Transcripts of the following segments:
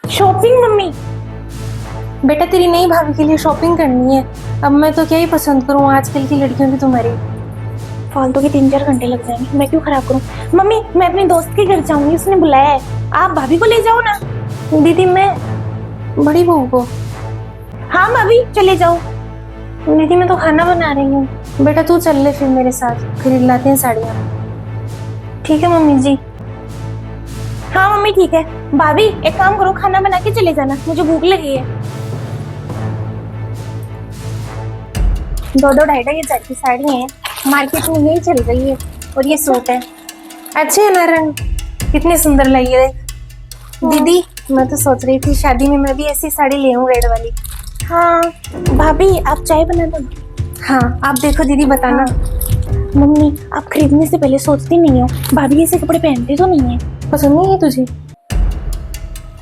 Shopping mummy? बेटा तेरी नई भाभी के लिए शॉपिंग करनी है। अब मैं तो क्या ही पसंद करूँ आजकल की लड़कियों की तुम्हारी। फालतू के 3-4 घंटे लग जाएंगे, मैं क्यों खराब करूं? मम्मी मैं अपने दोस्त के घर जाऊंगी, उसने बुलाया है, आप भाभी को ले जाओ ना। दीदी मैं बड़ी बहू को। हाँ भाभी चले जाओ। दीदी मैं तो खाना बना रही हूँ। बेटा तू चल ले फिर मेरे साथ, खरीद लाते हैं साड़ियाँ। ठीक है मम्मी जी। हाँ मम्मी ठीक है। भाभी एक काम करो, खाना बना के चले जाना, मुझे भूख लगी है। 2-2 2.5 हजार की साड़ी है, मार्केट में यही चल रही है। और ये सूट है, अच्छे है ना रंग, कितने सुंदर लगी है देख। दीदी मैं तो सोच रही थी शादी में मैं भी ऐसी साड़ी ले आऊं रेड वाली। हाँ भाभी आप चाय बना दो। हाँ आप देखो दीदी बताना। मम्मी आप खरीदने से पहले सोचती नहीं हो भाभी ऐसे कपड़े पहनते तो नहीं है? पसंद नहीं है तुझे?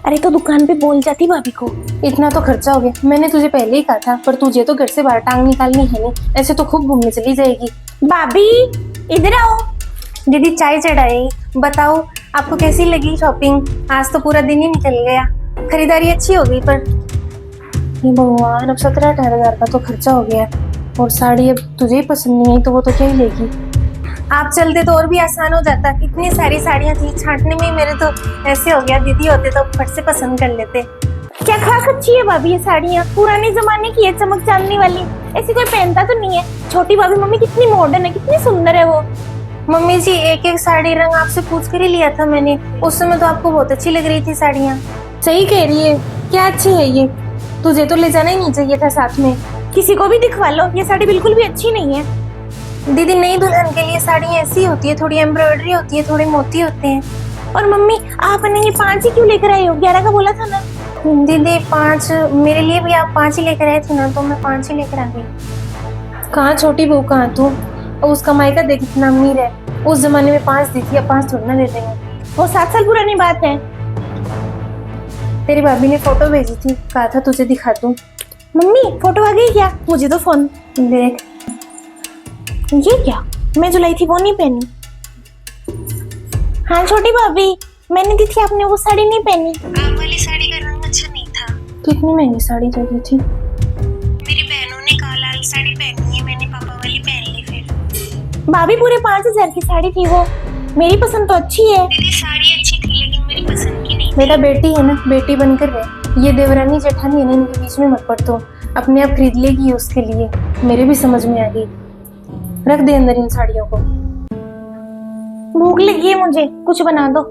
अरे तो दुकान पे बोल जाती भाभी को। इतना तो खर्चा हो गया, मैंने तुझे पहले ही कहा था, पर तुझे तो घर से बाहर टांग निकालनी है नहीं, ऐसे तो खूब घूमने चली जाएगी। भाभी इधर आओ। दीदी चाय चढ़ाई। बताओ आपको कैसी लगी शॉपिंग? आज तो पूरा दिन ही निकल गया, खरीदारी अच्छी हो गई, पर ये भगवान अब 17-18 हजार का तो खर्चा हो गया। और साड़ी अब तुझे ही पसंद नहीं आई तो वो तो क्या ही लेगी। आप चलते तो और भी आसान हो जाता, कितनी सारी साड़ियाँ थी, छांटने में ही मेरे तो ऐसे हो गया। दीदी होते तो फट से पसंद कर लेते। क्या खास अच्छी है भाभी ये साड़ियाँ, पुराने जमाने की है, चमक चांदनी वाली, ऐसी कोई पहनता तो नहीं है। छोटी भाभी मम्मी कितनी मॉडर्न है, कितनी सुंदर है वो। मम्मी जी एक एक साड़ी रंग आपसे पूछ कर ही लिया था मैंने, उस समय तो आपको बहुत अच्छी लग रही थी साड़ियाँ। सही कह रही है, क्या अच्छी है ये, तुझे तो ले जाना ही नहीं चाहिए था साथ में। किसी को भी दिखवा लो, ये साड़ी बिल्कुल भी अच्छी नहीं है। दीदी नई दुल्हन के लिए साड़ी ऐसी होती है, थोड़ी एम्ब्रॉयडरी होती है, थोड़े मोती होते हैं। और मम्मी आपने ये 5 ही क्यों लेकर आई हो? 11 का बोला था ना। दीदी 5 मेरे लिए भी आप 5 ही लेकर आए थे ना, तो मैं 5 ही लेकर आ गई। कहाँ छोटी बहू कहाँ तू, और उसका मायका देख कितना अमीर है, उस जमाने में 5 दी थी, अब 5 थोड़ी ना देते हैं। वो 7 साल पुरानी बात है। तेरी भाभी ने फोटो भेजी थी, कहा था तुझे दिखा दूं। मम्मी फोटो आ गई क्या? मुझे तो फोन देख। ये क्या, मैं जो लाई थी वो नहीं पहनी। हाँ छोटी भाभी मैंने दी थी, आपने वो साड़ी नहीं पहनी। आप वाली साड़ी का रंग अच्छा नहीं था। कितनी महंगी साड़ी दे दी थी। मेरी बहनों ने कहा लाल साड़ी पहननी है, मैंने पापा वाली पहन ली। फिर भाभी पूरे 5,000 की साड़ी थी वो, मेरी पसंद तो अच्छी है। दीदी साड़ी अच्छी थी लेकिन मेरी पसंद की नहीं। बेटा बेटी है ना, बेटी बनकर रहे। ये देवरानी जेठानी है ना, इनके बीच में मत पड़, तो अपने आप खरीद लेगी उसके लिए। मेरे भी समझ में आ गई, रख दे अंदर इन साड़ियों को। भूख लगी है मुझे, कुछ बना दो।